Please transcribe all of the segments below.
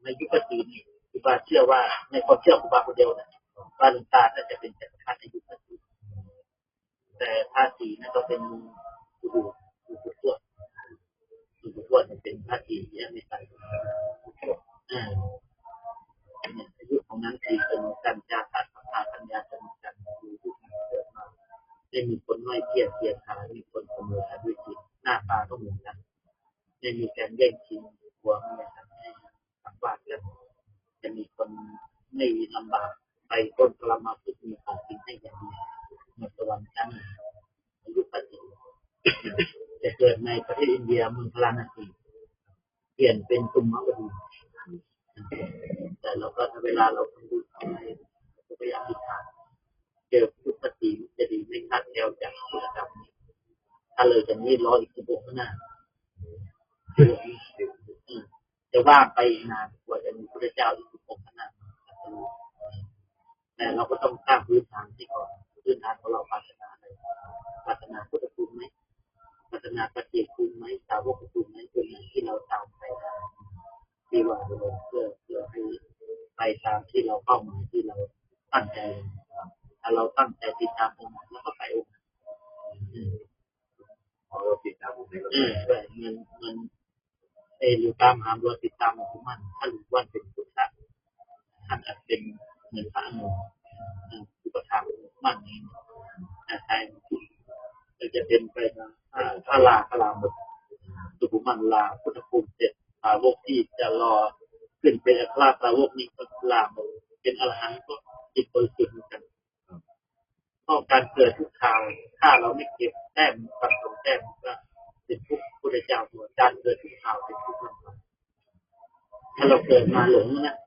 ในยุคปัจจุบันนี้ครูบาเชื่อว่าในความเชื่อครูบาคนเดียวนะว่าหลวงตาน่าจะเป็นจักรพรรดิในยุคปัจจุบันแต่พระศรีนั่นก็เป็นอุทวดอุทวดเป็นพระศรีที่อเมริกาอายุของนั้นคือเป็นการจาตัดปัญญาจนกันคือทุกข์เกิดมาได้มีคนน้อยเกียรติหามีคนขโมยกันด้วยจิตหน้าตาก็เหมือนกันได้มีการแย่งชิงหัวเมียกันให้สังวาสกันจะมีคนไม่ลำบากไปต้นกลามาพุทธมีของกินให้อย่างนี้เมื่อสวรรค์ชั้นอายุปัจจุบันจะเกิดในประเทศอินเดียเมืองพาราณสีเปลี่ยนเป็นตุมมะวดีแต่เราก็เวลาเราทำบุญอะไรก็พยายามอธิษฐานเจอพุทธศีลจะดีไม่คาดแคลวจากพุทธธรรมนี้ถ้าเลยจากนี้รออีก16ข้างหน้าจะว่าไปนานกว่าจะมีพระเจ้าอีก16ข้างหน้าแต่เราก็ต้องสร้างพื้นฐานที่ก่อนพื้นฐานของเราปรารถนาอะไรปรารถนาพุทธคุณไหมปรารถนาปฏิเจกคุณไหมสาวกคุณไหมเป็นอย่างที่เราตามไปได้ที่ว่าเราเพื่อให้ไปตามที่เราเป้าหมายที่เราตั้งใจถ้าเราตั้งใจติดตามตรงนั้นแล้วก็ไปองค์เราติดตามองค์นั้นด้วยเงินหรือตามหาเราติดตามของมันถ้าหรือว่าเป็นพุทธะท่านอาจเป็นเหมือนพระอนุอุปถัมภ์มั่นเองใช่เราจะเป็นไปนะถ้าลาหมดสุภมันลาพุทธภูมิเสร็จสาวกที่จะรอขึ้นเป็นอัครสาวกนี้ก็ลาหมดเป็นอรหันต์ก็จิตบริสุทธิ์เหมือนกันเพราะการเกิดทุกคราวถ้าเราไม่เก็บแต้มสะสมแต้มก็เป็นทุกข์พุทธเจ้าตัวการเกิดทุกคราวเป็นทุกข์ถ้าเราเกิดมาหลงนะ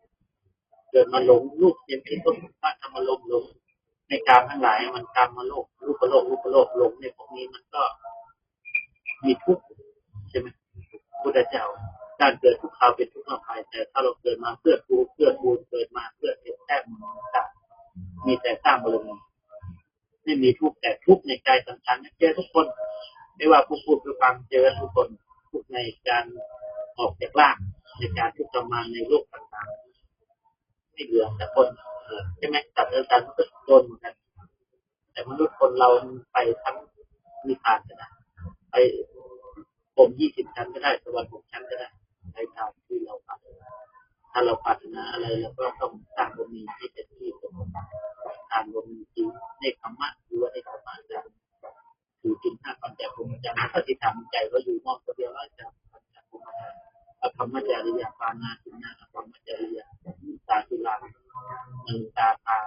เกิดมาหลงรูปเสียงกลิ่นรสสัมผัสธรรมารมณ์หลงในกามทั้งหลายมันกามมาโลกรูปโลกหลงในพวกนี้มันก็มีทุกข์ใช่ไหมพุทธเจ้าการเกิดทุกคราวเป็นทุกข์อภัยแต่ถ้าเราเกิดมาเพื่อบูเกิดมาเพื่อเก็บแต้มต่างมีแต่สร้างบารมีไม่มีทุกข์แต่ทุกข์ในกายสังขารเจอทุกคนไม่ว่าผู้พูดผู้ฟังเจอทุกคนทุกในการออกจากร่างในการทุกข์ทรมานในโลกต่างๆไม่เหลือแต่คนใช่ไหมตัดเรื่องการมันก็โดนเหมือนกันแต่มนุษย์คนเราไปทั้งนิพพานก็ได้ไปผม20 ชั้นก็ได้สวรรค์6 ชั้นก็ได้ในทางที่เราปรารถนาถ้าเราปรารถนาอะไรเราก็ต้องสร้างบารมีที่เป็นที่สมบูรณ์สร้างบารมีจริงในธรรมะหรือว่าในธรรมะจะถือจริง5 ปัญจภูมิจารย์ปฏิธรรมใจเราอยู่มองตัวเดียวแล้วจะปัญจภูมิธรรมจริยาปานาตินาธรรมจริยาตาจุลาตา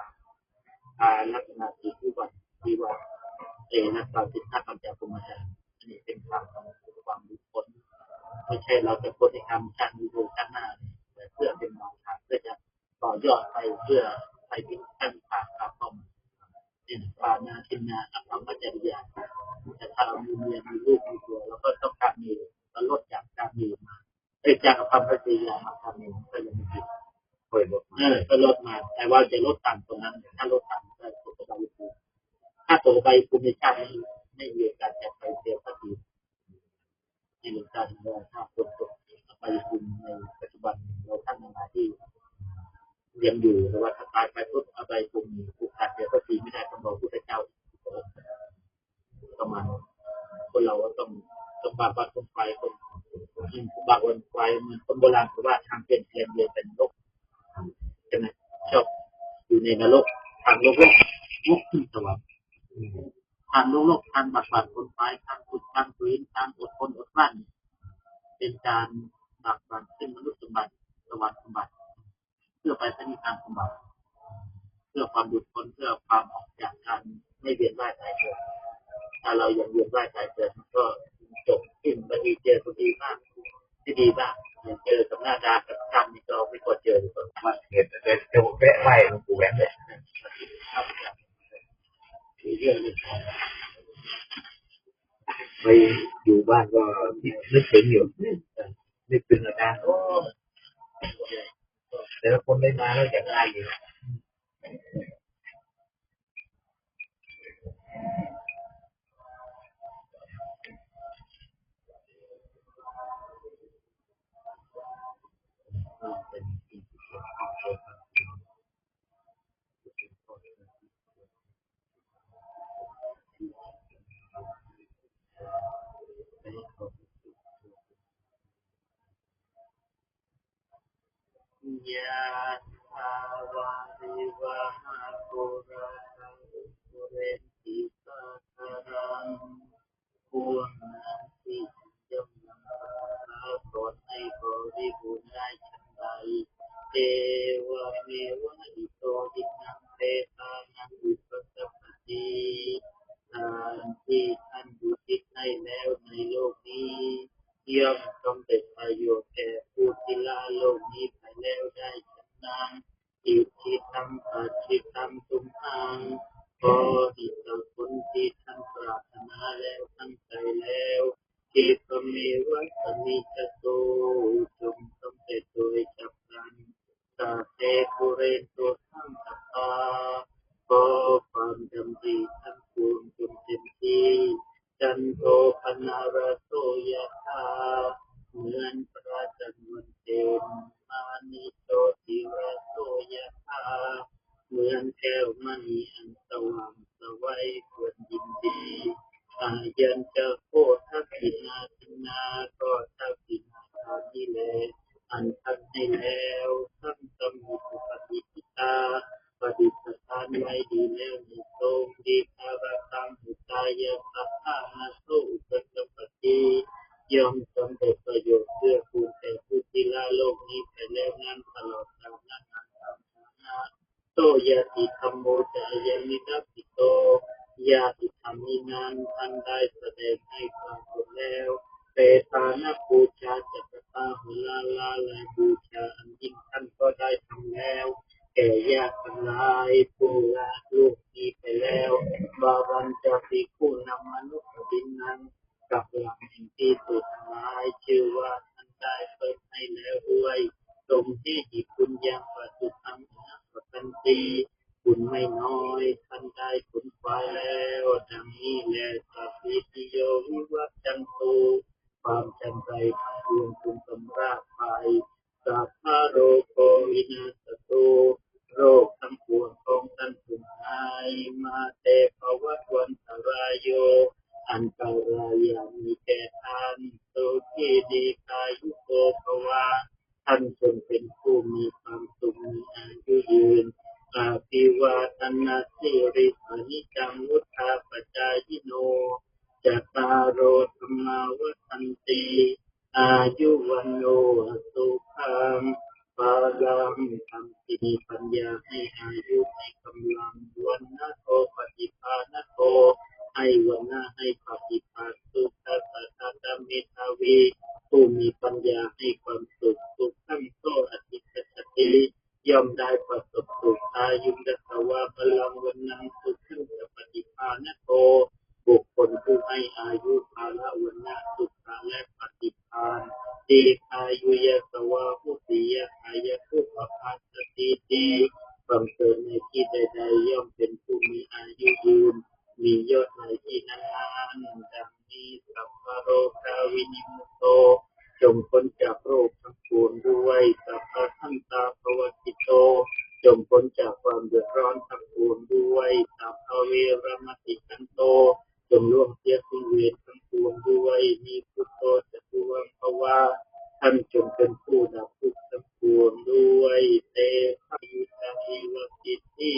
ลักษณะที่ว่านักปฏิฆาปัญจภูมิจารย์อันนี้เป็นคำของความบุคคลไม่ใช่เราจะโพธิธรรมชั้นวิโรชั้นหน้าแต่เพื่อเป็นมองทางเพื่อจะต่อยอดไปเพื่อไปเป็นขั้นผ่านเข้ามาเป็นปานาทินาธรรมจริยาแต่ถ้าเรามีเมียมีลูกมีตัวเราก็ต้องการมีแล้วลดจากการมีมาจากความปฏิญาณมาทำเองก็ยังไม่ผิดก็ลดมาแต่ว่าจะลดต่ำตรงนั้นถ้าลดต่ำก็ตกไปภูมิถ้าตกไปภูมิในชาติไม่มีการจะไปเสียภาษีในหลักการว่าถ้าคนตกไปภูมิในปัจจุบันเราท่านนาที่ยังอยู่แต่ว่าถ้าตายไปปุ๊บอบายภูมิผู้ขาดเสียภาษีไม่ได้ต้องรอพุทธเจ้าประมาณคนเราก็ต้องบาปคนไปคนบาปคนไปเหมือนคนโบราณเขาว่าทางเป็นเรียนเป็นโลกใช่ไหมชอบอยู่ในนรกทางโลกขึ้นสวรรค์ทางโลกทางบาปคนไปทางฝึกทางฝืนทางอดทนอดกลั้นเป็นการบาปซึ่งมนุษย์สมบัติสวรรค์สมบัติเพื่อไปพระนิพพานสมบัติเพื่อความหลุดพ้นเพื่อความออกจากการไม่เวียนว่ายตายเกิดถ้าเรายังเวียนว่ายตายเกิดมันก็จบขึ้นบางทีเจอคนดีมากที่ดีมากอย่างเจอกับหน้าดากับกรรมนี่เราไม่ควรเจอเลยมันเห็นแต่จะแวะไหวมันกูแวะเลยเรื่องนี้ไปอยู่บ้านก็นึกถึงอยู่นึกถึงอาการแต่ละคนได้มาแล้วอย่างไรอยู่เป็น ยะถาวาริวะหาปุราปาริเรนติสาคารังพวกนั้นที่ย่อมนำพาขอให้บริบูรณ์ได้ฉันใดเทวะเมวะอิโตทินังเตตานังอุปสัปปติทานที่ท่านบูทิศให้แล้วในโลกนี้ย่อมสำเร็จประโยชน์แก่ผู้ที่ละโลกนี้ไปแล้วได้ฉันนั้นอิทธิตังปัจฉิตังตุมหังขอให้เจ้าคนที่ท่านปรารถนาแล้วตั้งใจแล้วที่พระเมวัสมิจโตจงสำเร็จโดยฉับพลันสาเทปุเรนตุสังกปาขอความดำริทั้งปวงจงเต็มที่จันโทปนาราโสยธาเหมือนพระจันทร์วันเพ็ญมานิโชติราโสยธาเหมือนแก้วมณีอันสว่างสวัยควรยินดีอายัญจะโคทักขินาทินาก็ทักขินาทานิเลอันทักให้แล้วทั้งสมุปปฏิปิตาปฏิปทานไว้ดีแล้วในทรงดีคารตังหุตายะสัพพานาโสอุปสมปติย่อมสำเร็จประโยชน์เพื่อคุณแก่ผู้ที่ละโลกนี้ไปแล้วนั้นตลอดกาลนานตามฐานะโตยะติธรรมโมจายานิดัสสิโตญาติธรรมนี้นั้นท่านได้แสดงให้ฟังหมดแล้วเปตานะบูชาจัตตาหุลาลาและบูชาอันยิ่งท่านก็ได้ทำแล้วแก่ญาติทั้งหลายผู้ละลูกนี้ไปแล้วบารัญจะภิกขุนำมนุษย์ดินนั้นกับหลักแห่งที่สุดทั้งหลายชื่อว่าท่านได้เปิดให้แล้วด้วยตรงที่หยิบคุณยังปัจจุบันปัจจุบันคุณไม่น้อยท่านได้ผลควายแล้วดังนี้แลสัพพิติโยวิวัตจันโตความจำใจทั้งปวงคุณสำราบไปสัพพะโรโควินาศโตโรคทั้งปวงของท่านถึงหายมาเตภวัตวันตรายโยอันตรายามีแก่ท่านโสขีดีกายุโกภวะท่านจงเป็นผู้มีความสุขมีอายุยืนอาภิวาทนาสิริสนิจังวุธาปจายโนจัตตารโอธรรมาวัฏันติอายุวันโนสุขังปาลังธรรมที่มีปัญญาให้อายุให้กำลังวันนะโตปฏิภาณโตให้วันนะให้ปฏิภาณสุขสัตตะเมตาวีผู้มีปัญญาให้ความสุขสุขทั้งโตอธิคตติย่อมได้ประสบสุขอายุดัสวาพลังวันนังสุขขึ้นกับปฏิภาณโตบุคคลผู้ให้อายุภาละวันนะสุขและปฏิภาณตีอายุยสวาผู้ปียอายะผู้ปภาสติตีบังเกิดในที่ใดๆย่อมเป็นผู้มีอายุยืนมียอดในที่นั้นดังนี้สัพพะโรคาวินิมุตโตจงพ้นจากโรคทั้งปวงด้วยสัพพะทันตาภวติโตจงพ้นจากความเดือดร้อนทั้งปวงด้วยสัพพะเวรมติกันโตจงล่วงเสียสิ้นเวรทั้งปวงด้วยมีพุทโธจตุวังภวะท่านจงเป็นผู้ดับทุกข์ทั้งปวงด้วยเตภะยุตาอิวสิทธิ